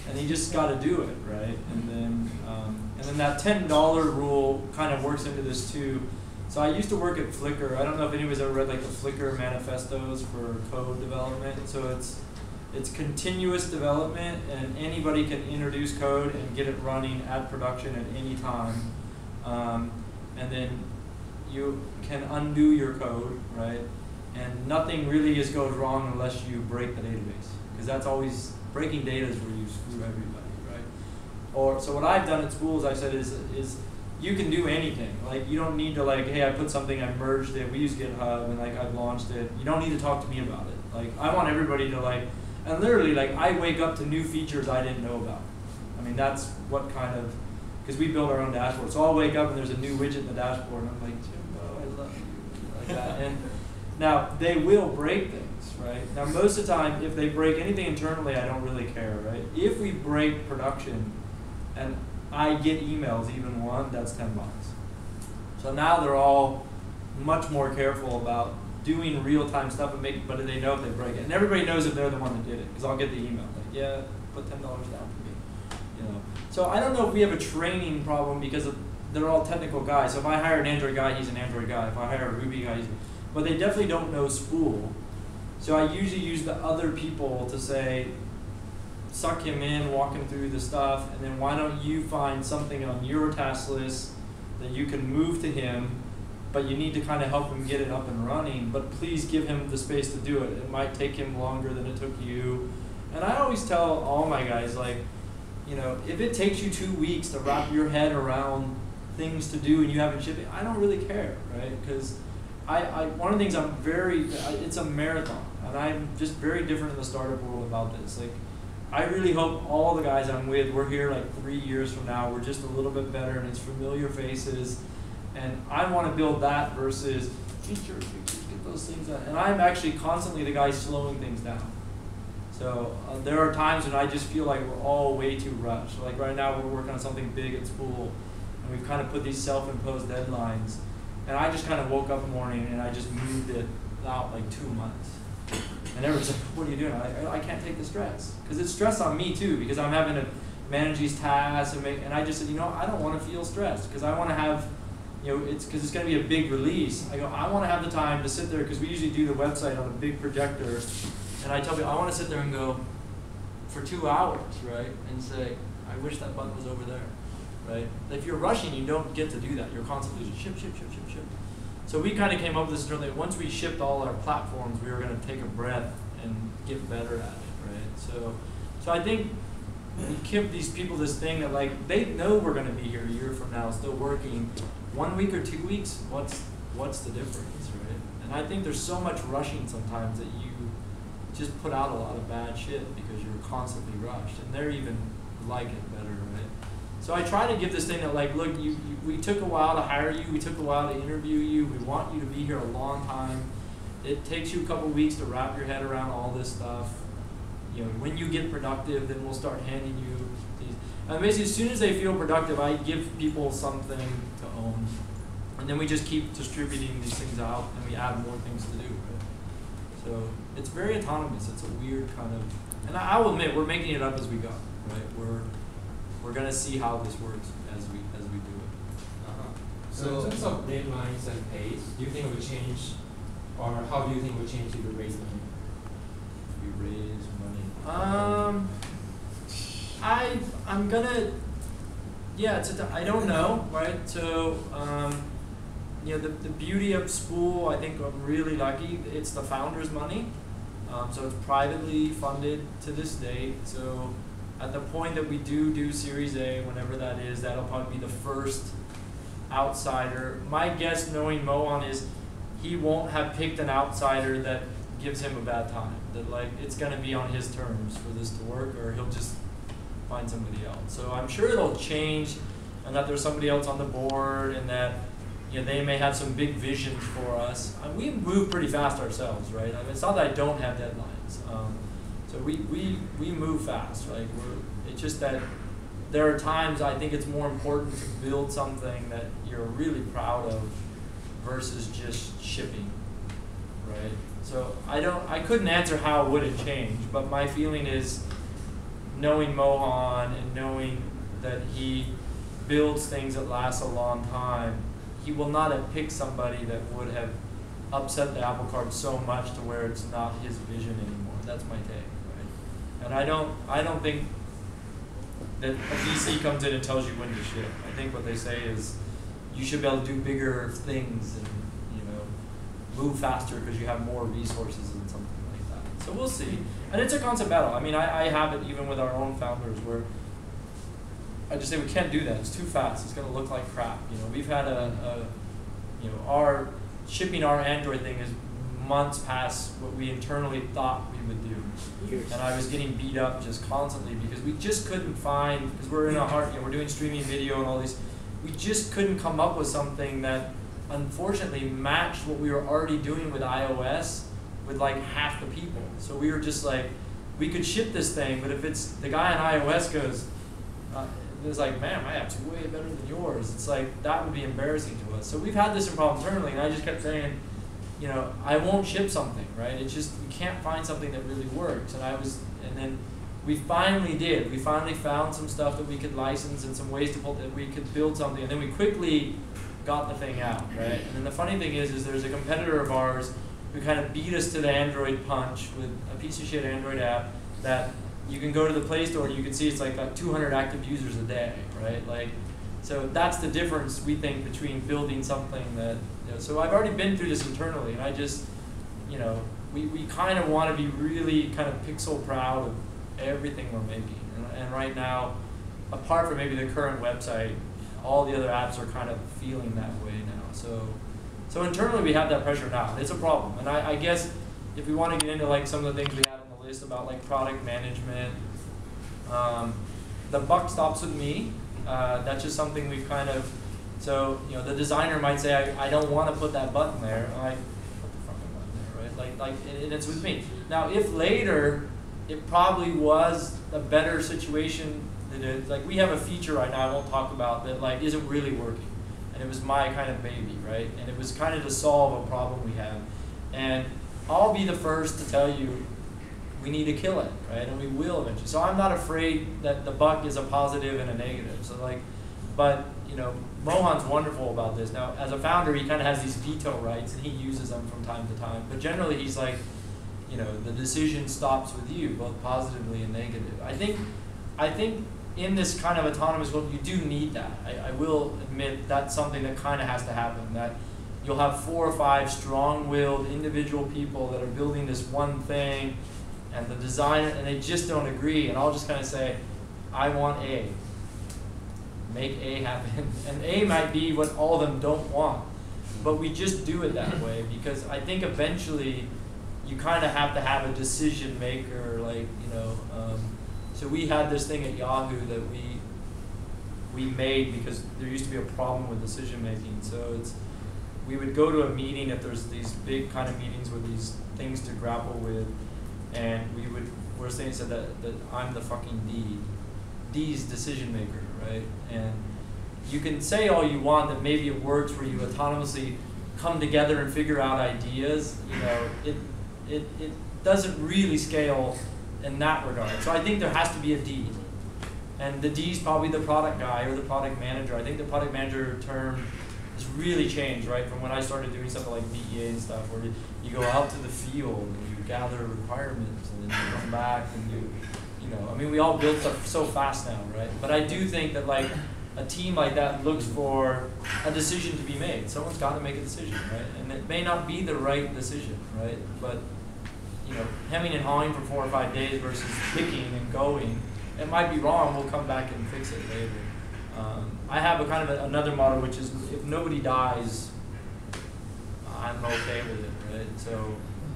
and he just got to do it, right? And then that $10 rule kind of works into this too. So I used to work at Flickr. I don't know if anybody's ever read like the Flickr manifestos for code development. So it's continuous development, and anybody can introduce code and get it running at production at any time. And then you can undo your code, right? And nothing really goes wrong unless you break the database, because that's always, breaking data is where you screw everybody, right? Or so what I've done at schools, I said is you can do anything. Like you don't need to like, hey, I put something, I merged it, we use GitHub, and like I've launched it. You don't need to talk to me about it. Like I want everybody to like, and literally like I wake up to new features I didn't know about. I mean that's what kind of, because we build our own dashboard. So I'll wake up and there's a new widget in the dashboard, and I'm like, Jimbo, I love you, like that. And now they will break things, right? Now most of the time, if they break anything internally, I don't really care, right? If we break production, and I get emails, even one, that's $10. So now they're all much more careful about doing real-time stuff, and but they know if they break it. And everybody knows if they're the one that did it, because I'll get the email, like, yeah, put $10 down for me, you know. So I don't know if we have a training problem, because they're all technical guys. So if I hire an Android guy, he's an Android guy. If I hire a Ruby guy, but they definitely don't know Spool. So I usually use the other people to say, suck him in, walk him through the stuff, and then why don't you find something on your task list that you can move to him, but you need to kind of help him get it up and running, but please give him the space to do it. It might take him longer than it took you. And I always tell all my guys, like, you know, if it takes you 2 weeks to wrap your head around things to do and you haven't shipped it, I don't really care, right? Because one of the things it's a marathon, and I'm just very different in the startup world about this. Like, I really hope all the guys I'm with, we're here like 3 years from now, we're just a little bit better and it's familiar faces. And I want to build that versus features, get those things done. And I'm actually constantly the guy slowing things down. So there are times when I just feel like we're all way too rushed. Like right now we're working on something big at school, and we've kind of put these self-imposed deadlines. And I just kind of woke up one morning and I just moved it out like 2 months. And everyone's like, what are you doing? I can't take the stress. Because it's stress on me too, because I'm having to manage these tasks, and I just said, you know, I don't want to feel stressed, because I want to have, you know, because it's going to be a big release. I go, I want to have the time to sit there, because we usually do the website on a big projector, and I tell people, I want to sit there and go for 2 hours, right, and say, I wish that button was over there, right? If you're rushing, you don't get to do that. You're constantly just ship. So we kind of came up with this that once we shipped all our platforms, we were going to take a breath and get better at it, right? So I think we give these people this thing that like they know we're going to be here a year from now, still working. 1 week or 2 weeks, what's the difference, right? And I think there's so much rushing sometimes that you just put out a lot of bad shit because you're constantly rushed, and they're even like it better, right? So I try to give this thing that like, look, we took a while to hire you, we took a while to interview you, we want you to be here a long time. It takes you a couple weeks to wrap your head around all this stuff. You know, when you get productive, then we'll start handing you these. And basically, as soon as they feel productive, I give people something to own. And then we just keep distributing these things out, and we add more things to do, right? So it's very autonomous. It's a weird kind of, and I will admit, we're making it up as we go. right? We're gonna see how this works as we do it. So in terms of deadlines and pace, do you think it will change, or how do you think it will change if you raise money? We raise money. I'm gonna, yeah. I don't know, right? So, you know, the beauty of Spool, I think I'm really lucky. It's the founders' money, so it's privately funded to this date. So, at the point that we do Series A, whenever that is, that'll probably be the first outsider. My guess, knowing Mohan, is he won't have picked an outsider that gives him a bad time. That like it's gonna be on his terms for this to work, or he'll just find somebody else. So I'm sure it'll change, and that there's somebody else on the board, and that you know they may have some big visions for us. We move pretty fast ourselves, right? I mean, it's not that I don't have deadlines. So we move fast, right? It's just that there are times I think it's more important to build something that you're really proud of versus just shipping, right? So I couldn't answer how would it change, but my feeling is knowing Mohan and knowing that he builds things that last a long time, he will not have picked somebody that would have upset the apple cart so much to where it's not his vision anymore. That's my take, right? And I don't think that a VC comes in and tells you when to ship. I think what they say is you should be able to do bigger things and move faster because you have more resources and something like that. So we'll see. And it's a constant battle. I mean, I have it even with our own founders where I just say we can't do that. It's too fast. It's going to look like crap. We've had our shipping our Android thing is months past what we internally thought we would do. Years. And I was getting beat up just constantly because we just couldn't find, because we're in a hard, we're doing streaming video and all these, we just couldn't come up with something that unfortunately matched what we were already doing with iOS with like half the people. So we were just like, we could ship this thing, but if it's the guy on iOS goes, it's like, man, my app's way better than yours. It's like, that would be embarrassing to us. So we've had this problem internally, and I just kept saying, I won't ship something, right? It's just, you can't find something that really works. And then we finally did. We finally found some stuff that we could license and some ways that we could build something, and then we quickly got the thing out, right? And then the funny thing is there's a competitor of ours who kind of beat us to the Android punch with a piece of shit Android app that you can go to the Play Store and you can see it's like 200 active users a day, right? Like, so that's the difference we think between building something that, so I've already been through this internally, and I just, we kind of want to be really kind of pixel proud of everything we're making. And right now, apart from maybe the current website, all the other apps are kind of feeling that way now. So internally we have that pressure now. It's a problem. And I guess if we want to get into like some of the things we had on the list about like product management, the buck stops with me. That's just something we've kind of, so the designer might say, I don't want to put that button there. I put the fucking button there, right? And it's with me. Now if later it probably was a better situation. Like we have a feature right now I won't talk about that like isn't really working, and it was my kind of baby, right? And it was kind of to solve a problem we have, and I'll be the first to tell you we need to kill it, right? And we will eventually. So I'm not afraid that the buck is a positive and a negative. So like, but Mohan's wonderful about this. Now as a founder, he kind of has these veto rights, and he uses them from time to time. But generally, he's like, the decision stops with you, both positively and negative. I think in this kind of autonomous world, you do need that. I will admit that's something that kind of has to happen, that you'll have 4 or 5 strong-willed individual people that are building this one thing, and the designer, and they just don't agree, and I'll just kind of say, I want A. Make A happen. And A might be what all of them don't want, but we just do it that way, because I think eventually you kind of have to have a decision maker, like, so we had this thing at Yahoo that we made because there used to be a problem with decision making. So we would go to a meeting if there's these big kind of meetings with these things to grapple with, and we're saying that I'm the fucking D. D's decision maker, right? And you can say all you want that maybe it works where you autonomously come together and figure out ideas. It doesn't really scale in that regard. So I think there has to be a D. And the D's probably the product guy or the product manager. I think the product manager term has really changed, right? From when I started doing stuff like DEA and stuff, where you go out to the field and you gather requirements and then you come back and you know, I mean, we all build stuff so fast now, right? But I do think that like a team like that looks for a decision to be made. Someone's got to make a decision, right? And it may not be the right decision, right? But you know, hemming and hawing for 4 or 5 days versus picking and going, it might be wrong. We'll come back and fix it later. I have a kind of another model, which is if nobody dies, I'm okay with it, right? So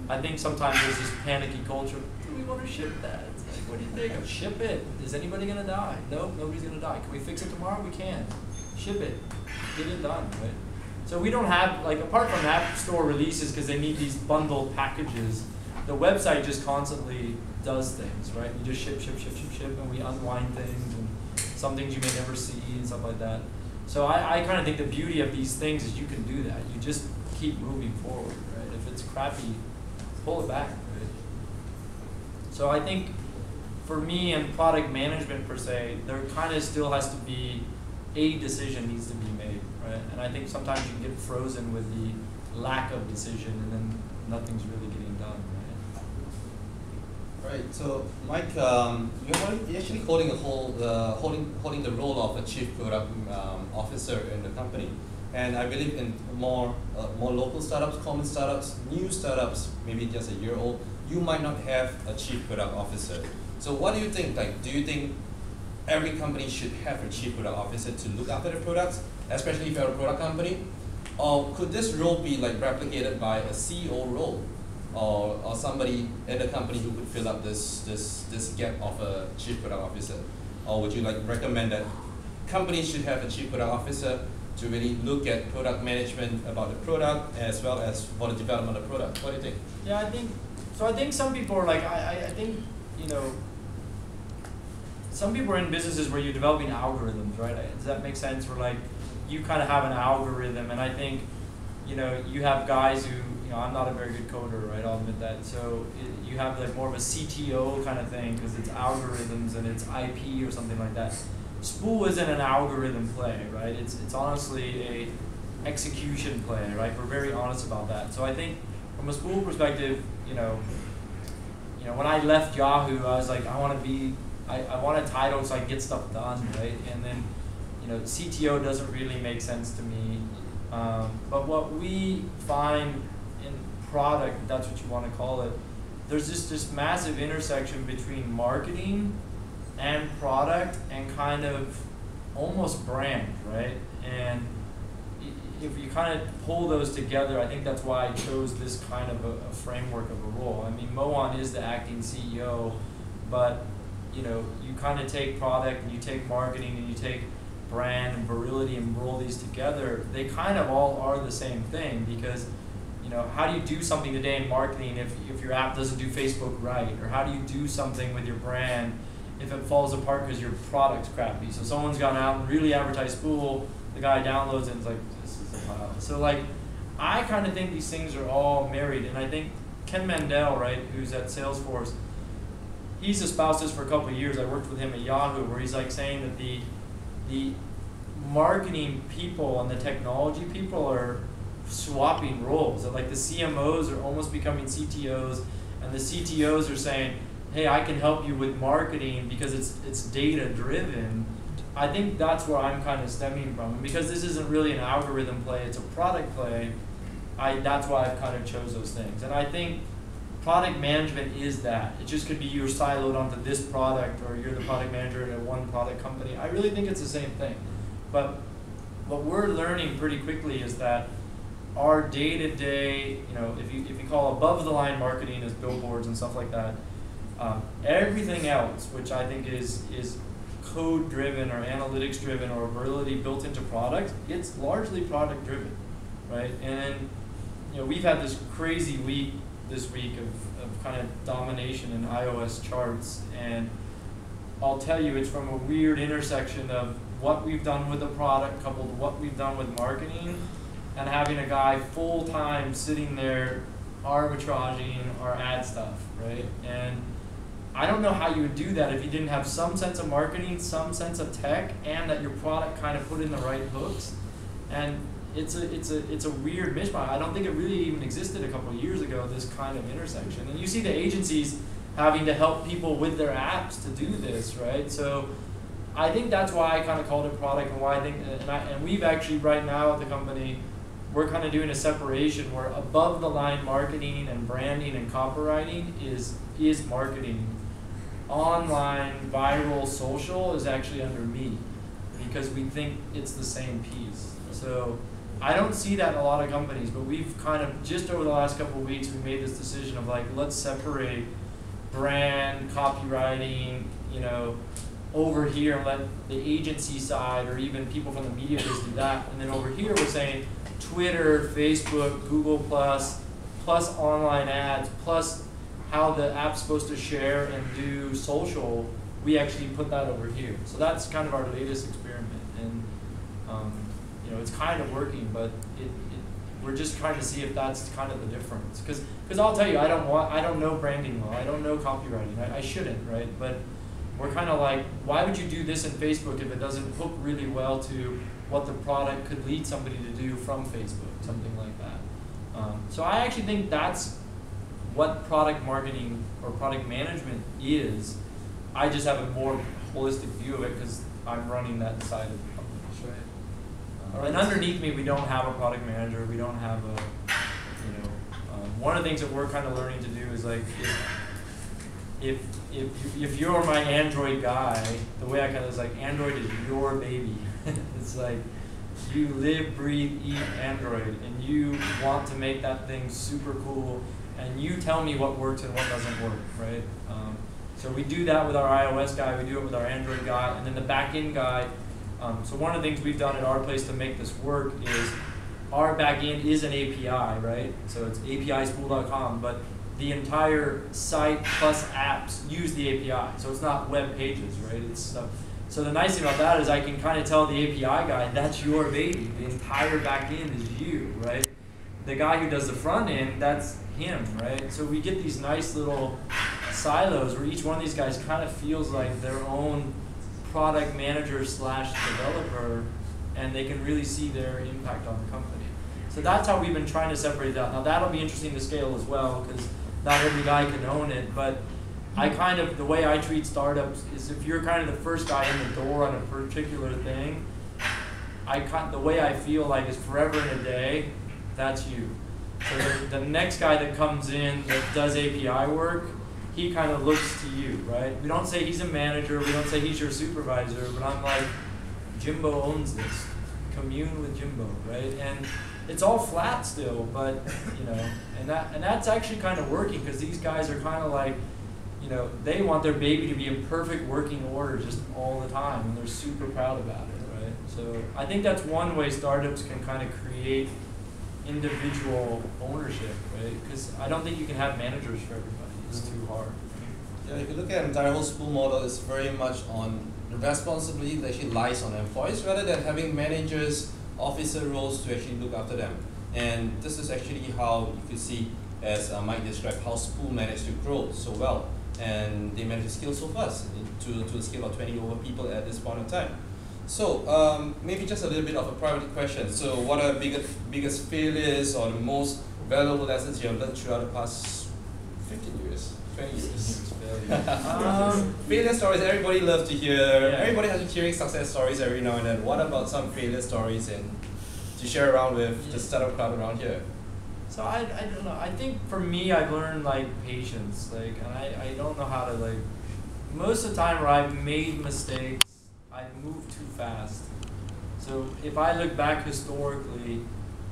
I think sometimes there's this panicky culture. Do we want to ship that? It's like, what do you think? Ship it. Is anybody going to die? No, nobody's going to die. Can we fix it tomorrow? We can. Ship it. Get it done, right? So we don't have, like, apart from App Store releases because they need these bundled packages, the website just constantly does things, right? You just ship, and we unwind things, and some things you may never see, and stuff like that. So I kind of think the beauty of these things is you can do that. You just keep moving forward, right? If it's crappy, pull it back, right? So I think for me and product management per se, there kind of still has to be a decision needs to be made, right? And I think sometimes you can get frozen with the lack of decision, and then nothing's really getting done, right? Right. So, Mike, you're actually holding the role of a chief product officer in the company, and I believe in more local startups, common startups, new startups, maybe just a year old, you might not have a chief product officer. So, what do you think? Like, do you think every company should have a chief product officer to look after the products, especially if you're a product company? Or could this role be like replicated by a CEO role, or somebody in the company who could fill up this gap of a chief product officer? Or would you like recommend that companies should have a chief product officer to really look at product management about the product as well as for the development of the product? What do you think? Yeah, I think some people are like, I think, you know, some people are in businesses where you're developing algorithms, right? Does that make sense? Where like, you kind of have an algorithm, and I think, you know, you have guys who, you know, I'm not a very good coder, right? I'll admit that. So you have like more of a CTO kind of thing because it's algorithms and it's IP or something like that. Spool isn't an algorithm play, right? It's honestly a execution play, right? We're very honest about that. So I think from a Spool perspective, you know, when I left Yahoo, I was like, I want a title so I can get stuff done, right? And then, you know, CTO doesn't really make sense to me. But what we find in product, if that's what you want to call it, there's this massive intersection between marketing and product and kind of almost brand, right? And if you kind of pull those together, I think that's why I chose this kind of a framework of a role. I mean, Mohan is the acting CEO, but you know, you kind of take product and you take marketing and you take brand and virility and roll these together. They kind of all are the same thing because, you know, how do you do something today in marketing if your app doesn't do Facebook right? Or how do you do something with your brand if it falls apart because your product's crappy? So someone's gone out and really advertised Spool, the guy downloads it and is like, this is a pile. So like, I kind of think these things are all married, and I think Ken Mandel, right, who's at Salesforce, he's espoused this for a couple of years. I worked with him at Yahoo, where he's like saying that the marketing people and the technology people are swapping roles. That like the CMOs are almost becoming CTOs, and the CTOs are saying, hey, I can help you with marketing because it's data driven. I think that's where I'm kind of stemming from. And because this isn't really an algorithm play, it's a product play, that's why I've kind of chose those things. And I think product management is that. It just could be you're siloed onto this product, or you're the product manager at one product company. I really think it's the same thing. But what we're learning pretty quickly is that our day-to-day, you know, if you call above the line marketing as billboards and stuff like that, everything else, which I think is code driven or analytics driven or virility built into product, it's largely product driven, right? And you know, we've had this crazy week this week of kind of domination in iOS charts, and I'll tell you, it's from a weird intersection of what we've done with the product coupled with what we've done with marketing, and having a guy full time sitting there arbitraging our ad stuff, right? And I don't know how you would do that if you didn't have some sense of marketing, some sense of tech, and that your product kind of put in the right hooks. And it's a weird mishmash. I don't think it really even existed a couple of years ago, this kind of intersection. And you see the agencies having to help people with their apps to do this, right? So I think that's why I kind of called it product, and why I think, and we've actually right now at the company, we're kind of doing a separation where above the line marketing and branding and copywriting is marketing. Online, viral, social is actually under me, because we think it's the same piece. So I don't see that in a lot of companies, but we've kind of, just over the last couple of weeks, we made this decision of like, let's separate brand, copywriting, you know, over here, and let the agency side or even people from the media business do that. And then over here, we're saying Twitter, Facebook, Google+, plus online ads, plus how the app's supposed to share and do social, we actually put that over here. So that's kind of our latest experiment. And you know, it's kind of working, but we're just trying to see if that's kind of the difference. Because I'll tell you, I don't know branding well, I don't know copywriting, I shouldn't, right? But we're kind of like, why would you do this in Facebook if it doesn't hook really well to what the product could lead somebody to do from Facebook, something like that. So I actually think that's what product marketing or product management is. I just have a more holistic view of it because I'm running that side of the company. Right. And underneath me, we don't have a product manager. We don't have a, you know, one of the things that we're kind of learning to do is like, if you're my Android guy, the way I kind of is like, Android is your baby. It's like, you live, breathe, eat Android, and you want to make that thing super cool, and you tell me what works and what doesn't work, right? So we do that with our iOS guy, we do it with our Android guy, and then the back-end guy. So one of the things we've done at our place to make this work is our back-end is an API, right? So it's apispool.com, but the entire site plus apps use the API, so it's not web pages, right? It's stuff. So the nice thing about that is I can kind of tell the API guy, that's your baby. The entire back end is you, right? The guy who does the front end, that's him, right? So we get these nice little silos where each one of these guys kind of feels like their own product manager / developer, and they can really see their impact on the company. So that's how we've been trying to separate that. Now that'll be interesting to scale as well, because not every guy can own it, but I kind of, the way I treat startups is if you're kind of the first guy in the door on a particular thing, the way I feel like is forever and a day, that's you. So the next guy that comes in that does API work, he kind of looks to you, right? We don't say he's a manager, we don't say he's your supervisor, but I'm like, Jimbo owns this. Commune with Jimbo, right? And it's all flat still, but you know, and that's actually kind of working because these guys are kind of like, you know, they want their baby to be in perfect working order just all the time, and they're super proud about it, right? So I think that's one way startups can kind of create individual ownership, right? Because I don't think you can have managers for everybody. It's too hard. Yeah, if you look at the entire whole spool model, it's very much on the responsibility that actually lies on employees rather than having managers, officer roles to actually look after them. And this is actually how you could see, as Mike described, how Spool managed to grow so well. And they managed to scale so fast to a scale of 20 over people at this point in time. So maybe just a little bit of a private question. So what are the biggest failures or the most valuable lessons you have learned throughout the past 15 years, 20 years? Failure stories, everybody loves to hear. Yeah. Everybody has been hearing success stories every now and then. What about some failure stories and to share around with the startup crowd around here? So I don't know. I think for me, I've learned like patience. Like, and I don't know how to like. Most of the time, where I've made mistakes, I move too fast. So if I look back historically,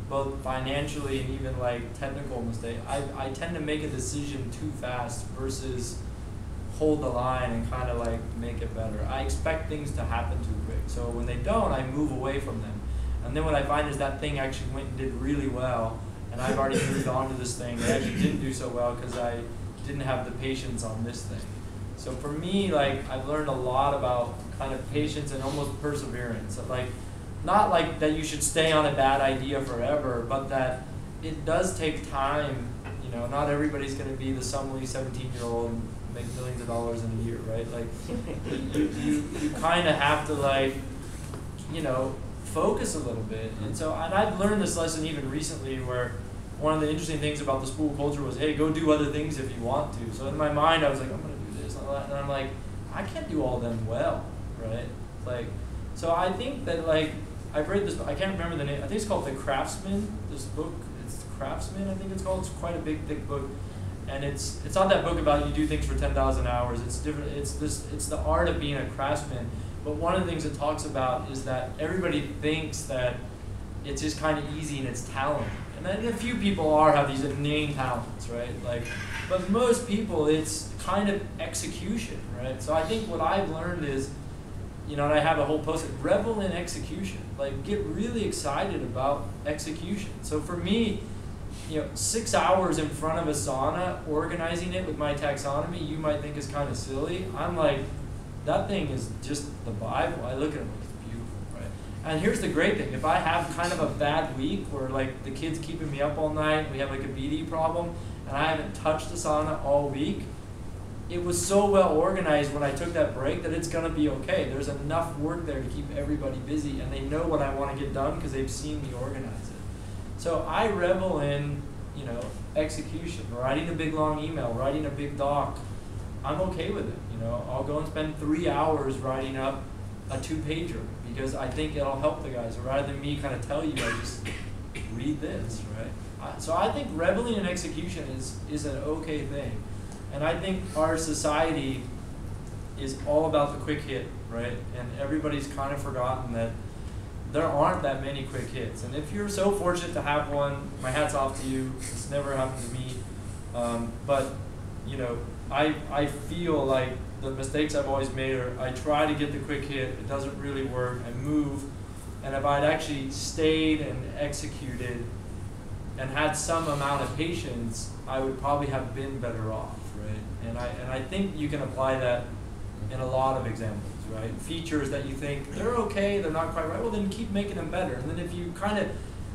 both financially and even like technical mistakes, I tend to make a decision too fast versus hold the line and kind of like make it better. I expect things to happen too quick. So when they don't, I move away from them. And then what I find is that thing actually went and did really well, and I've already moved on to this thing that actually didn't do so well because I didn't have the patience on this thing. So for me, like, I've learned a lot about kind of patience and almost perseverance. So like, not like that you should stay on a bad idea forever, but that it does take time. You know, not everybody's going to be the Sumley 17-year-old make millions of dollars in a year, right? Like, you kind of have to, like, you know, focus a little bit. And so, and I've learned this lesson even recently, where one of the interesting things about the school culture was, hey, go do other things if you want to. So in my mind, I was like, I'm going to do this and all that. And I'm like, I can't do all of them well, right? Like, so I think that, like, I've read this, I can't remember the name, I think it's called The Craftsman, this book. It's Craftsman, I think it's called. It's quite a big, thick book. And it's not that book about you do things for 10,000 hours. It's different. It's the art of being a craftsman. But one of the things it talks about is that everybody thinks that it's just kind of easy and it's talent. And then a few people have these inane talents, right? Like, but most people, it's kind of execution, right? So I think what I've learned is, you know, and I have a whole post, revel in execution. Like, get really excited about execution. So for me, you know, 6 hours in front of a sauna, organizing it with my taxonomy, you might think is kind of silly. I'm like, that thing is just the Bible. I look at it like, it's beautiful, right? And here's the great thing. If I have kind of a bad week where, like, the kid's keeping me up all night, we have like a BD problem, and I haven't touched the sauna all week, it was so well organized when I took that break that it's gonna be okay. There's enough work there to keep everybody busy, and they know what I want to get done because they've seen me organize it. So I revel in, you know, execution, writing a big long email, writing a big doc. I'm okay with it, you know. I'll go and spend 3 hours writing up a 2-pager because I think it'll help the guys. Rather than me kind of tell you, I just read this, right? So I think reveling in execution is an okay thing. And I think our society is all about the quick hit, right? And everybody's kind of forgotten that there aren't that many quick hits. And if you're so fortunate to have one, my hat's off to you. It's never happened to me. But, you know, I feel like the mistakes I've always made are I try to get the quick hit, it doesn't really work, I move. And if I'd actually stayed and executed and had some amount of patience, I would probably have been better off, right? And I think you can apply that in a lot of examples, right? Features that you think, they're okay, they're not quite right, well then keep making them better. And then if you kind of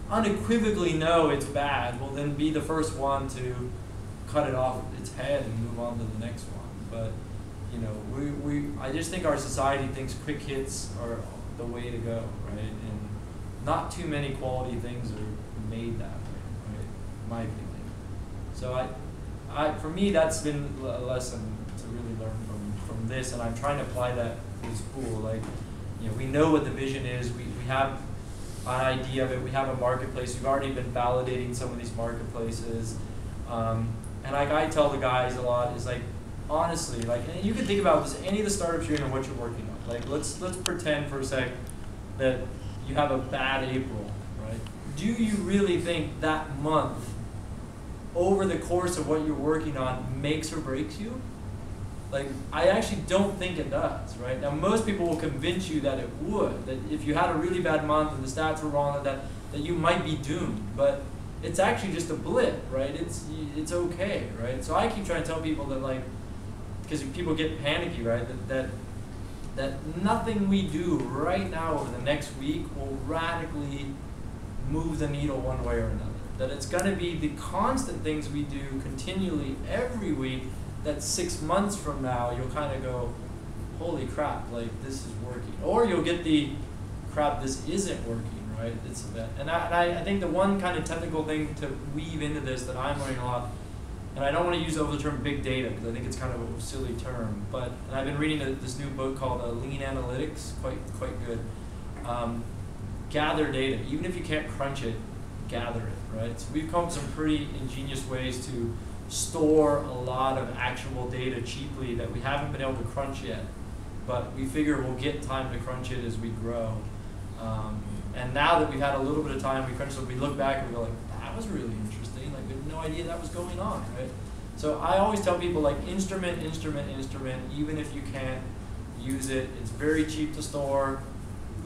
unequivocally know it's bad, well then be the first one to cut it off its head and move on to the next one. But, you know, I just think our society thinks quick hits are the way to go, right? And not too many quality things are made that way, right? In my opinion. So for me, that's been a lesson to really learn from this, and I'm trying to apply that to school. Like, you know, we know what the vision is. We have an idea of it. We have a marketplace. We've already been validating some of these marketplaces. And like I tell the guys a lot is like, honestly, like, and you can think about this, any of the startups you're in and what you're working on. Like, let's pretend for a sec that you have a bad April, right? Do you really think that month, over the course of what you're working on, makes or breaks you? Like, I actually don't think it does, right? Now, most people will convince you that it would, that if you had a really bad month and the stats were wrong, that you might be doomed, but it's actually just a blip, right? It's okay, right? So I keep trying to tell people that, like, because people get panicky, right? That nothing we do right now over the next week will radically move the needle one way or another. That it's going to be the constant things we do continually every week that 6 months from now you'll kind of go, holy crap, like this is working. Or you'll get the crap, this isn't working, right? And I think the one kind of technical thing to weave into this that I'm learning a lot, and I don't want to use over the term big data because I think it's kind of a silly term, but and I've been reading this new book called Lean Analytics, quite good. Gather data, even if you can't crunch it, gather it, right? So we've come up with some pretty ingenious ways to store a lot of actionable data cheaply that we haven't been able to crunch yet, but we figure we'll get time to crunch it as we grow. And now that we've had a little bit of time, we crunch it, we look back and we go like, that was really interesting. Like, we had no idea that was going on, right? So I always tell people, like, instrument, even if you can't use it. It's very cheap to store.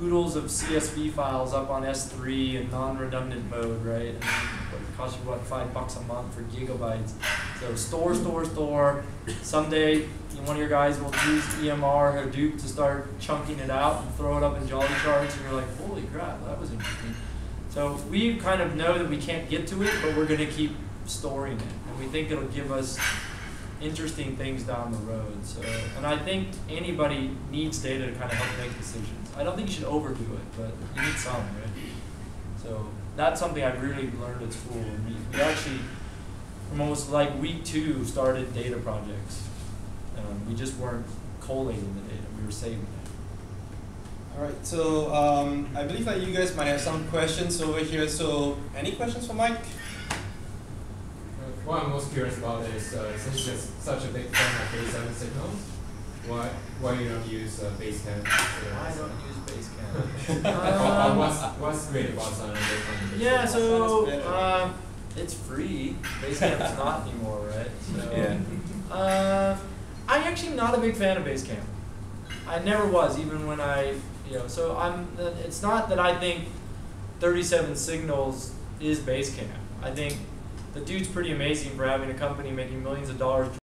Oodles of CSV files up on S3 in non-redundant mode, right? And it costs you, what, $5 a month for gigabytes. So store. Someday, one of your guys will use EMR or Hadoop to start chunking it out and throw it up in Jolly charts, and you're like, holy crap, that was interesting. So we kind of know that we can't get to it, but we're going to keep storing it. And we think it'll give us interesting things down the road. So, and I think anybody needs data to kind of help make decisions. I don't think you should overdo it, but you need some, right? So that's something I really learned at school. We actually, from almost like week 2, started data projects. We just weren't collating the data; we were saving it. All right, so I believe that you guys might have some questions over here. So, any questions for Mike? What I'm most curious about is, since you're such a big fan of Base 7 signals, why you don't use Basecamp? I don't use Basecamp. What's great about Sun and Basecamp? Yeah, so it's free. Basecamp's not anymore, right? So, I'm actually not a big fan of Basecamp. I never was, even when so it's not that I think 37 Signals is Basecamp. I think the dude's pretty amazing for having a company making millions of dollars